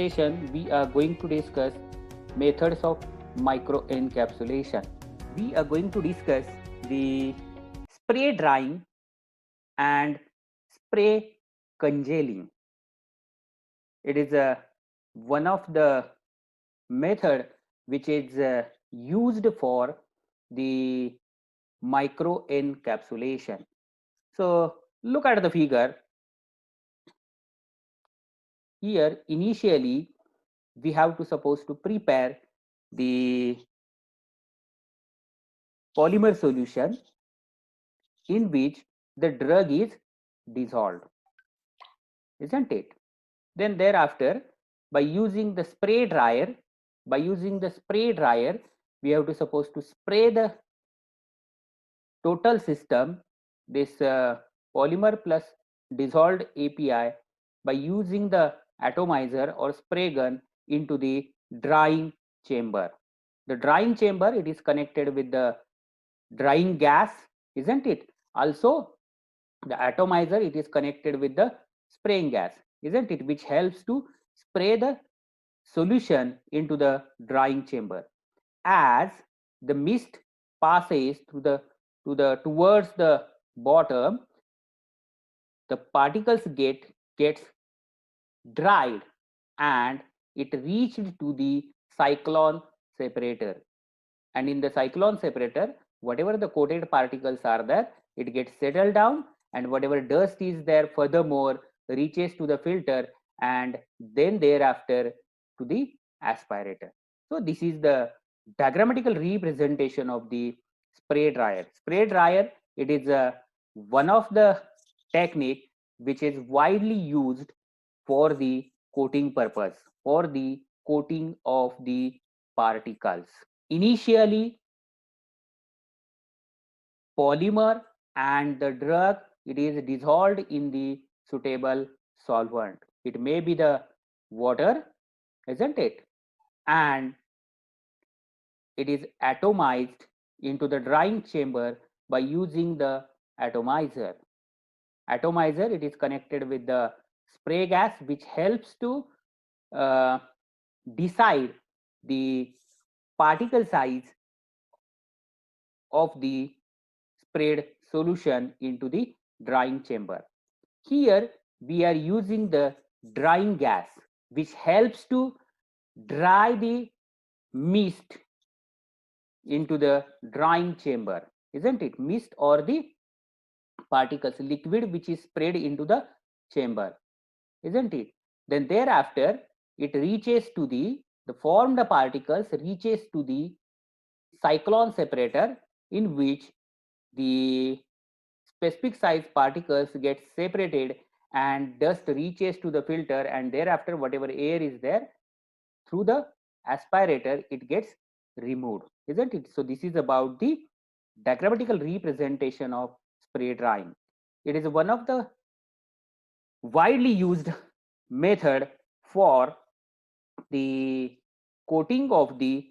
session, we are going to discuss methods of microencapsulation. We are going to discuss the spray drying and spray congealing. It is one of the method which is used for the microencapsulation. So look at the figure. Here initially we have to suppose to prepare the polymer solution in which the drug is dissolved, isn't it? Then thereafter, by using the spray dryer, we have to suppose to spray the total system, this polymer plus dissolved API, by using the atomizer or spray gun into the drying chamber. The drying chamber, it is connected with the drying gas, isn't it? Also the atomizer, it is connected with the spraying gas, isn't it, which helps to spray the solution into the drying chamber. As the mist passes towards the bottom, the particles gets dried and it reached to the cyclone separator. And in the cyclone separator, whatever the coated particles are there, it gets settled down, and whatever dust is there furthermore reaches to the filter and then thereafter to the aspirator. So this is the diagrammatical representation of the spray dryer. Spray dryer, it is one of the technique which is widely used for the coating purpose, for the coating of the particles. Initially, polymer and the drug, it is dissolved in the suitable solvent. It may be the water, isn't it? And it is atomized into the drying chamber by using the atomizer. Atomizer, it is connected with the spray gas, which helps to decide the particle size of the sprayed solution into the drying chamber. Here we are using the drying gas, which helps to dry the mist into the drying chamber, isn't it? Mist or the particles, liquid which is sprayed into the chamber, isn't it? Then thereafter it reaches to the formed particles reaches to the cyclone separator, in which the specific size particles get separated and dust reaches to the filter, and thereafter whatever air is there through the aspirator it gets removed, isn't it? So this is about the diagrammatical representation of spray drying. It is one of the widely used method for the coating of the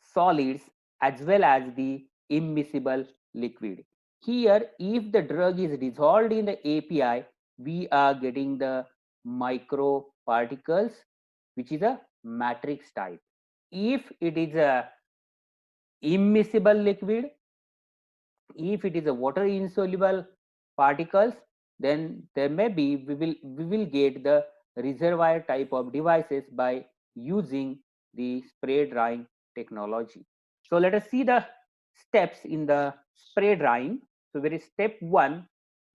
solids as well as the immiscible liquid. Here, if the drug is dissolved in the API, we are getting the micro particles, which is a matrix type. If it is a immiscible liquid, if it is a water insoluble particles, then there may be we will get the reservoir type of devices by using the spray drying technology. So let us see the steps in the spray drying. So very step 1,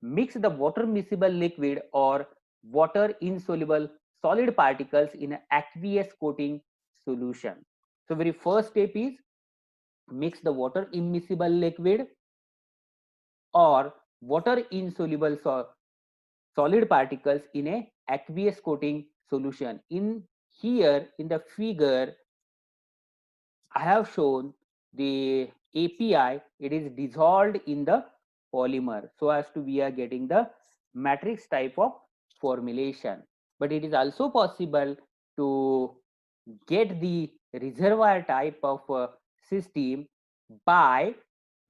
mix the water miscible liquid or water insoluble solid particles in an aqueous coating solution. So very first step is mix the water immiscible liquid or water insoluble solid particles in a aqueous coating solution. In here in the figure I have shown the API, it is dissolved in the polymer, so as to we are getting the matrix type of formulation. But it is also possible to get the reservoir type of system by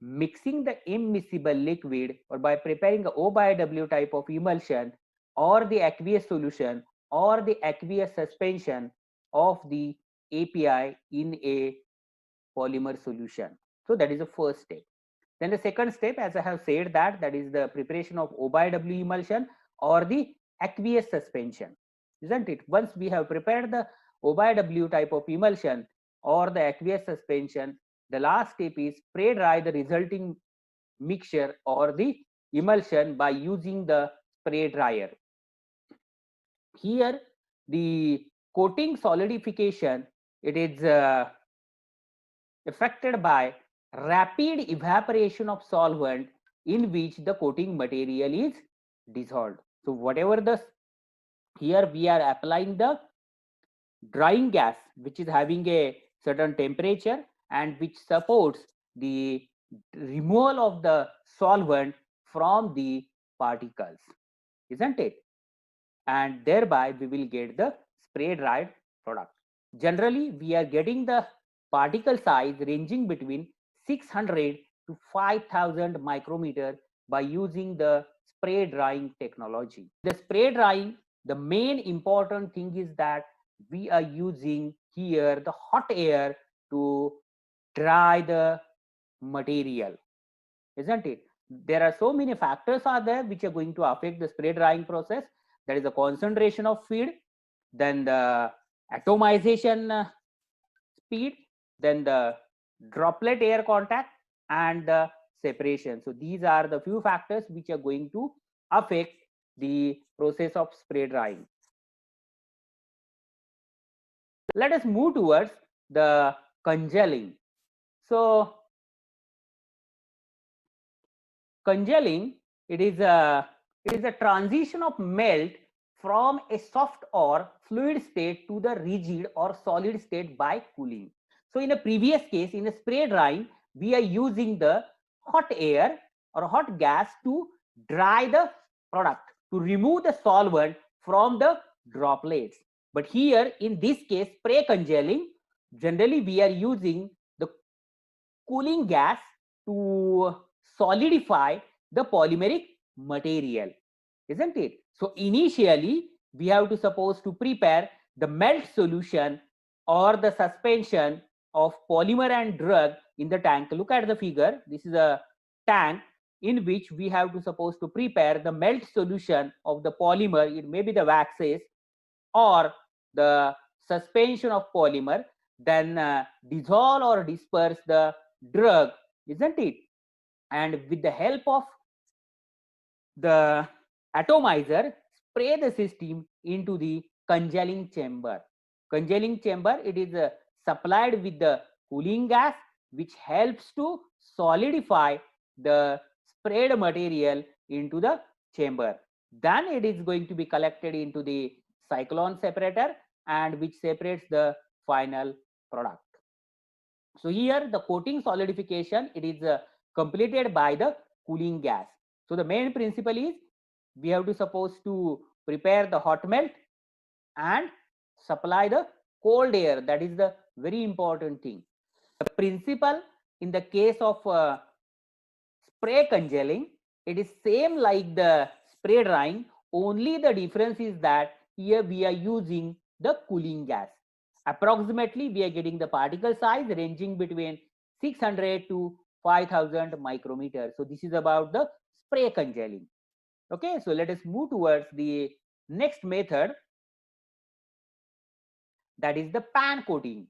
mixing the immiscible liquid or by preparing a O by W type of emulsion or the aqueous solution or the aqueous suspension of the API in a polymer solution. So that is the first step. Then the second step, as I have said, that is the preparation of O by W emulsion or the aqueous suspension, isn't it? Once we have prepared the O by W type of emulsion or the aqueous suspension, the last step is spray dry the resulting mixture or the emulsion by using the spray dryer. Here, the coating solidification, it is affected by rapid evaporation of solvent in which the coating material is dissolved. So whatever the, here we are applying the drying gas which is having a certain temperature and which supports the removal of the solvent from the particles, isn't it? And thereby we will get the spray dried product. Generally, we are getting the particle size ranging between 600 to 5000 micrometer by using the spray drying technology. The spray drying, the main important thing is that we are using here the hot air to dry the material, isn't it? There are so many factors are there which are going to affect the spray drying process. That is the concentration of feed, then the atomization speed, then the droplet air contact and the separation. So these are the few factors which are going to affect the process of spray drying. Let us move towards the congealing. So congealing, it is a transition of melt from a soft or fluid state to the rigid or solid state by cooling. So in a previous case, in a spray drying, we are using the hot air or hot gas to dry the product, to remove the solvent from the droplets. But here in this case, spray congealing, generally we are using the cooling gas to solidify the polymeric material, isn't it? So initially we have to suppose to prepare the melt solution or the suspension of polymer and drug in the tank. Look at the figure. This is a tank in which we have to suppose to prepare the melt solution of the polymer. It may be the waxes or the suspension of polymer, then dissolve or disperse the drug, isn't it? And with the help of the atomizer, spray the system into the congealing chamber. Congealing chamber, it is supplied with the cooling gas which helps to solidify the sprayed material into the chamber. Then it is going to be collected into the cyclone separator and which separates the final product. So here the coating solidification, it is completed by the cooling gas. So the main principle is we have to suppose to prepare the hot melt and supply the cold air. That is the very important thing. The principle in the case of spray congealing, it is same like the spray drying, only the difference is that here we are using the cooling gas. Approximately we are getting the particle size ranging between 600 to 5000 micrometers. So this is about the spray congealing. Okay, so let us move towards the next method, that is the pan coating.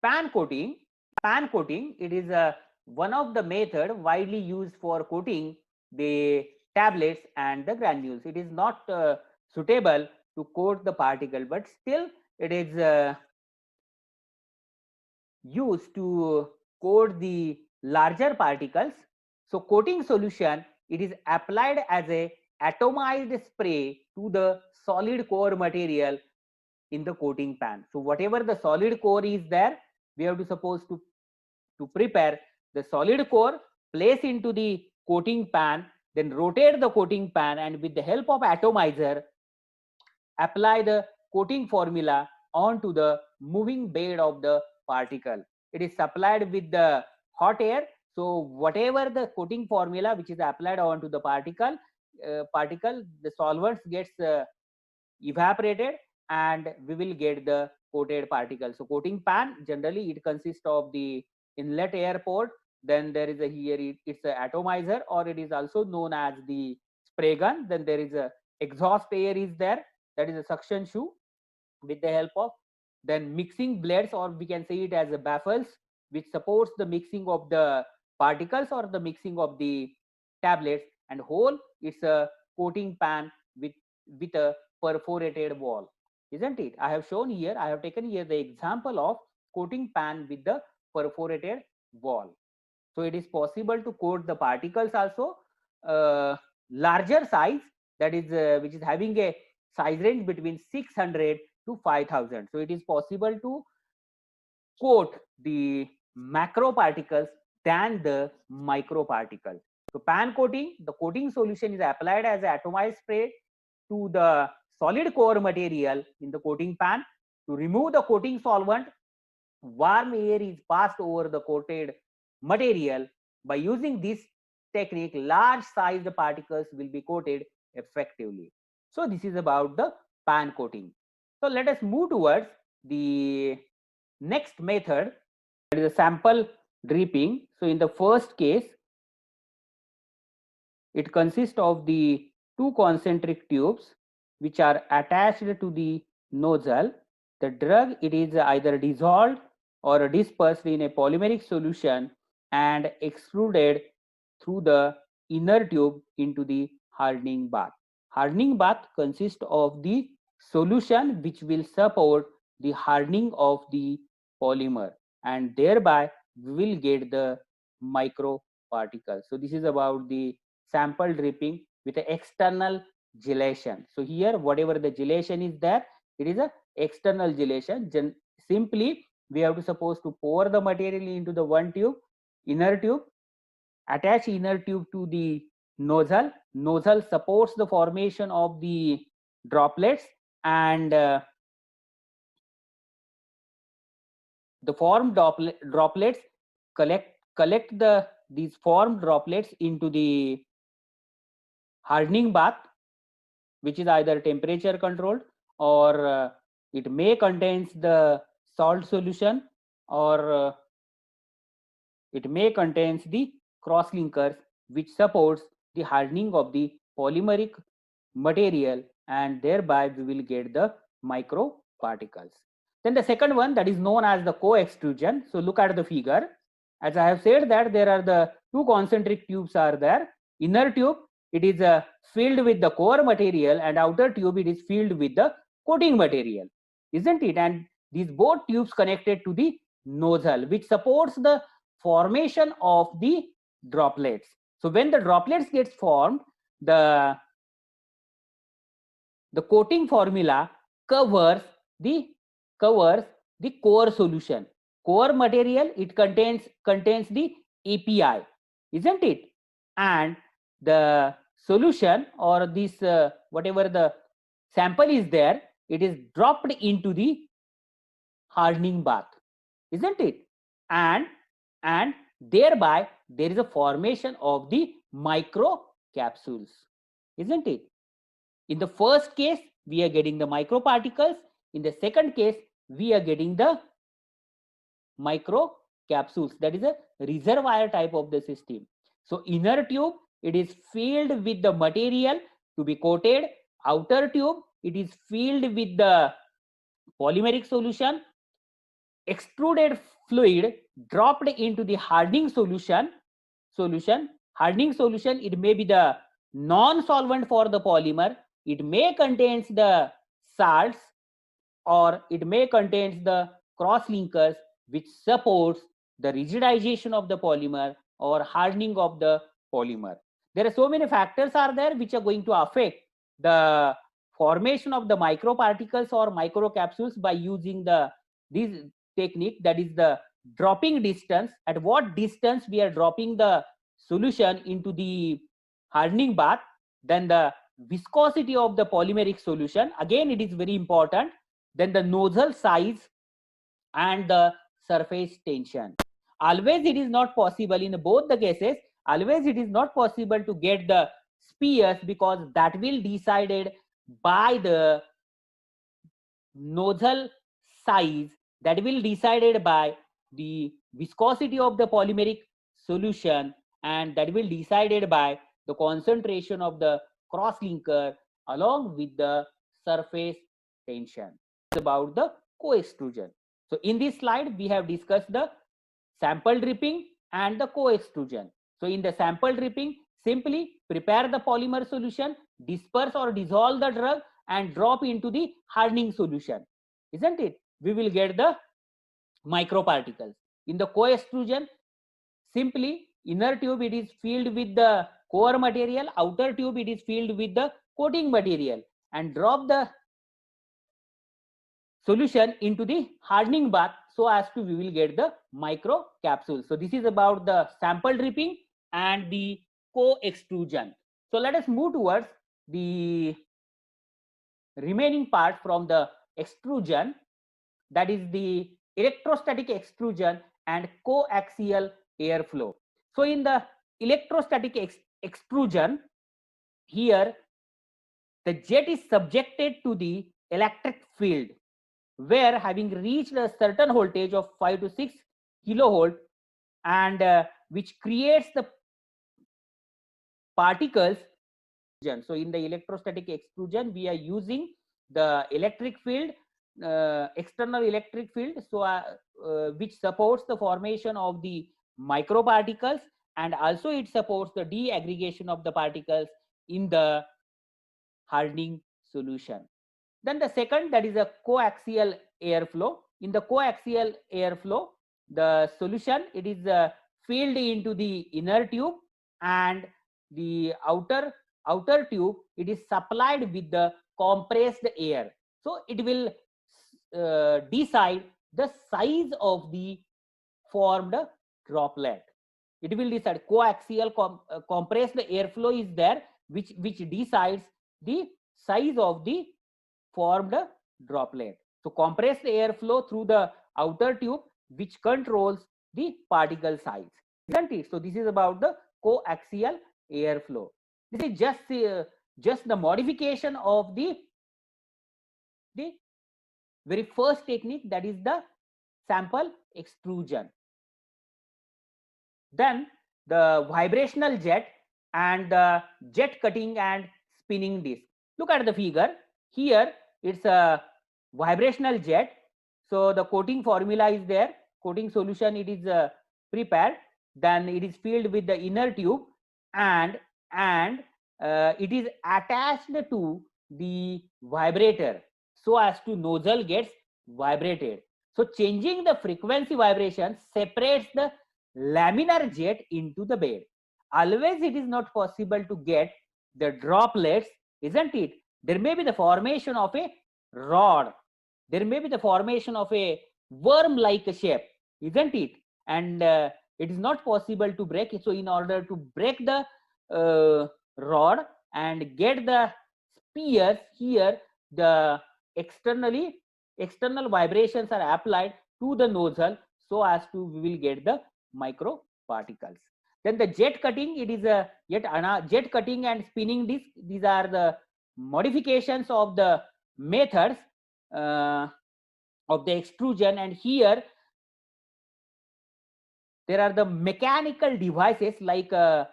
Pan coating, it is one of the method widely used for coating the tablets and the granules. It is not suitable to coat the particle, but still it is used to coat the larger particles. So coating solution, it is applied as a atomized spray to the solid core material in the coating pan. So whatever the solid core is there, we have to suppose to prepare the solid core, place into the coating pan, then rotate the coating pan, and with the help of atomizer apply the coating formula onto the moving bed of the particle. It is supplied with the hot air. So whatever the coating formula which is applied onto the particle, the solvents gets evaporated and we will get the coated particles. So coating pan, generally it consists of the inlet air port, then there is a here it's a atomizer, or it is also known as the spray gun. Then there is a exhaust air is there, that is a suction shoe with the help of, then mixing blades, or we can say it as a baffles, which supports the mixing of the particles or the mixing of the tablets, and whole it's a coating pan with a perforated wall, isn't it? I have shown here, I have taken here the example of coating pan with the perforated wall. So it is possible to coat the particles also larger size, that is which is having a size range between 600 to 5000. So it is possible to coat the macro particles than the micro particles. So pan coating, the coating solution is applied as atomized spray to the solid core material in the coating pan. To remove the coating solvent, warm air is passed over the coated material. By using this technique, large sized particles will be coated effectively. So this is about the pan coating. So let us move towards the next method, that is a sample dripping. So in the first case, it consists of the two concentric tubes which are attached to the nozzle. The drug, it is either dissolved or dispersed in a polymeric solution and extruded through the inner tube into the hardening bath. Hardening bath consists of the solution which will support the hardening of the polymer, and thereby we will get the micro particles. So this is about the sample dripping with an external gelation. So here whatever the gelation is there, it is a external gelation. Simply we have to suppose to pour the material into the one tube, inner tube, attach inner tube to the nozzle. Nozzle supports the formation of the droplets, and the formed droplets collect these formed droplets into the hardening bath, which is either temperature controlled, or it may contains the salt solution, or it may contains the cross linkers which supports the hardening of the polymeric material, and thereby we will get the micro particles. Then the second one, that is known as the co-extrusion. So look at the figure. As I have said that there are the two concentric tubes are there. Inner tube, it is filled with the core material, and outer tube, it is filled with the coating material, isn't it? And these both tubes connected to the nozzle, which supports the formation of the droplets. So when the droplets gets formed, the coating formula covers the core solution. Core material, it contains the API, isn't it? And the solution, or this whatever the sample is there, it is dropped into the hardening bath, isn't it? And thereby there is a formation of the micro capsules, isn't it? In the first case, we are getting the microparticles. In the second case, we are getting the micro capsules. That is a reservoir type of the system. So inner tube, it is filled with the material to be coated. Outer tube, it is filled with the polymeric solution. Extruded fluid dropped into the hardening solution. Hardening solution, it may be the non-solvent for the polymer. It may contains the salts, or it may contains the cross linkers which supports the rigidization of the polymer or hardening of the polymer. There are so many factors are there which are going to affect the formation of the microparticles or microcapsules by using this technique, that is the dropping distance. At what distance we are dropping the solution into the hardening bath, then the viscosity of the polymeric solution, again it is very important, then the nozzle size and the surface tension. Always it is not possible in both the cases, always it is not possible to get the spheres, because that will decided by the nozzle size that will decided by the viscosity of the polymeric solution, and that will decided by the concentration of the cross linker along with the surface tension. It's about the co-extrusion. So in this slide we have discussed the sample dripping and the co-extrusion. So in the sample dripping, simply prepare the polymer solution, disperse or dissolve the drug and drop into the hardening solution, isn't it? We will get the microparticles. In the co-extrusion, simply inner tube it is filled with the core material, outer tube it is filled with the coating material, and drop the solution into the hardening bath so as to we will get the micro capsules. So this is about the sample dripping and the co-extrusion. So let us move towards the remaining part from the extrusion, that is the electrostatic extrusion and coaxial airflow. So in the electrostatic extrusion, here the jet is subjected to the electric field, where having reached a certain voltage of 5 to 6 kilovolt, and which creates the particles. So in the electrostatic extrusion we are using the electric field, external electric field, so which supports the formation of the microparticles, and also it supports the deaggregation of the particles in the hardening solution. Then the second, that is a coaxial airflow. In the coaxial airflow, the solution it is filled into the inner tube, and the outer tube it is supplied with the compressed air. So it will decide the size of the formed droplet. It will decide coaxial compressed airflow is there, which decides the size of the formed droplet. So compressed airflow through the outer tube which controls the particle size, isn't it? So this is about the coaxial airflow. This is just the modification of the very first technique, that is the sample extrusion. Then the vibrational jet and the jet cutting and spinning disc. Look at the figure. Here it's a vibrational jet. So the coating formula is there. Coating solution it is prepared. Then it is filled with the inner tube, and it is attached to the vibrator so as to nozzle gets vibrated. So changing the frequency vibration separates the laminar jet into the bed. Always it is not possible to get the droplets, isn't it? There may be the formation of a rod, there may be the formation of a worm like shape, isn't it? And it is not possible to break it. So in order to break the rod and get the spears, here the external vibrations are applied to the nozzle so as to we will get the micro particles. Then the jet cutting, it is a jet cutting and spinning disc. These are the modifications of the methods of the extrusion, and here there are the mechanical devices like a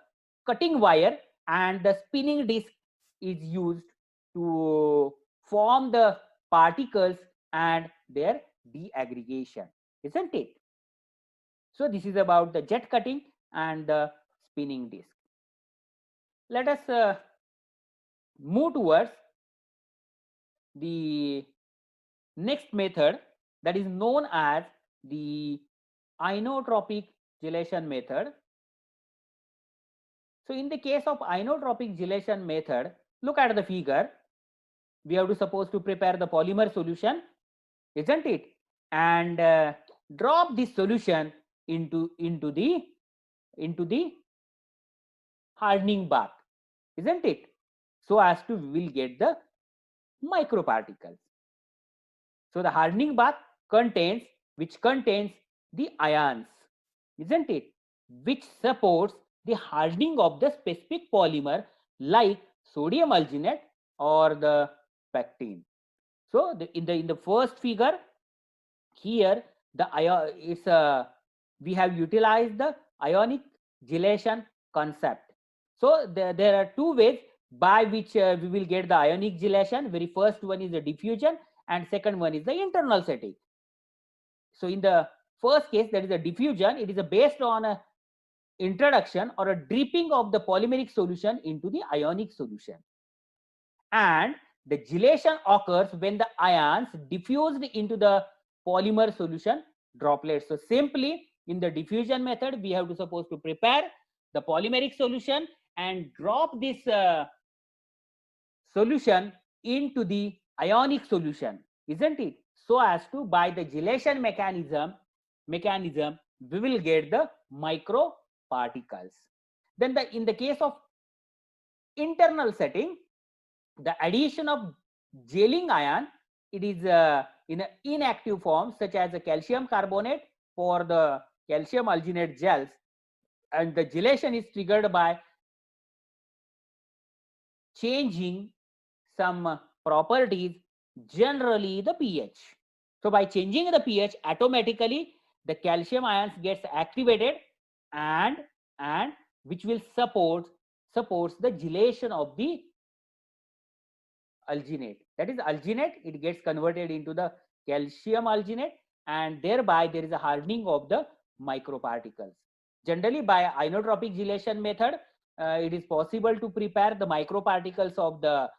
cutting wire, and the spinning disc is used to form the particles and their deaggregation, isn't it? So this is about the jet cutting and the spinning disc. Let us move towards the next method, that is known as the inotropic gelation method. So in the case of inotropic gelation method, look at the figure. We have to suppose to prepare the polymer solution, isn't it? And drop this solution into the hardening bath, isn't it? So as to we will get the microparticles. So the hardening bath contains the ions, isn't it? Which supports the hardening of the specific polymer like sodium alginate or the pectin. So in the first figure here, we have utilized the ionic gelation concept. So there are two ways by which we will get the ionic gelation. Very first one is the diffusion, and second one is the internal setting. So in the first case, that is a diffusion, it is based on a introduction or a dripping of the polymeric solution into the ionic solution. And the gelation occurs when the ions diffused into the polymer solution droplets. So simply in the diffusion method, we have to suppose to prepare the polymeric solution and drop this solution into the ionic solution, isn't it? So as to, by the gelation mechanism, we will get the micro particles. Then in the case of internal setting, the addition of gelling ion, it is in an inactive form, such as a calcium carbonate for the calcium alginate gels, and the gelation is triggered by changing some properties, generally the pH. So by changing the pH, automatically the calcium ions gets activated, and which will supports the gelation of the alginate. That is alginate, it gets converted into the calcium alginate, and thereby there is a hardening of the microparticles. Generally, by inotropic gelation method, it is possible to prepare the microparticles of the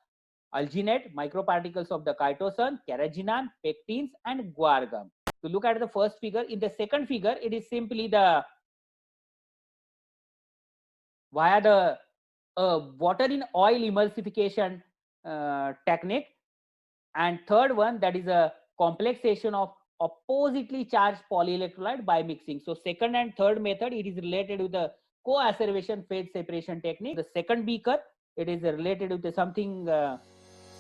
alginate, microparticles of the chitosan, carrageenan, pectins, and guar gum. To look at the first figure, in the second figure, it is simply the via the water in oil emulsification technique, and third one, that is a complexation of oppositely charged polyelectrolyte by mixing. So second and third method, it is related with the co-acervation phase separation technique. The second beaker, it is related with something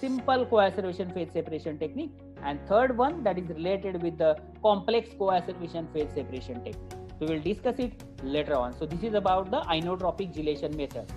simple co-acervation phase separation technique, and third one, that is related with the complex co-acervation phase separation technique. So we will discuss it later on. So this is about the inotropic gelation method.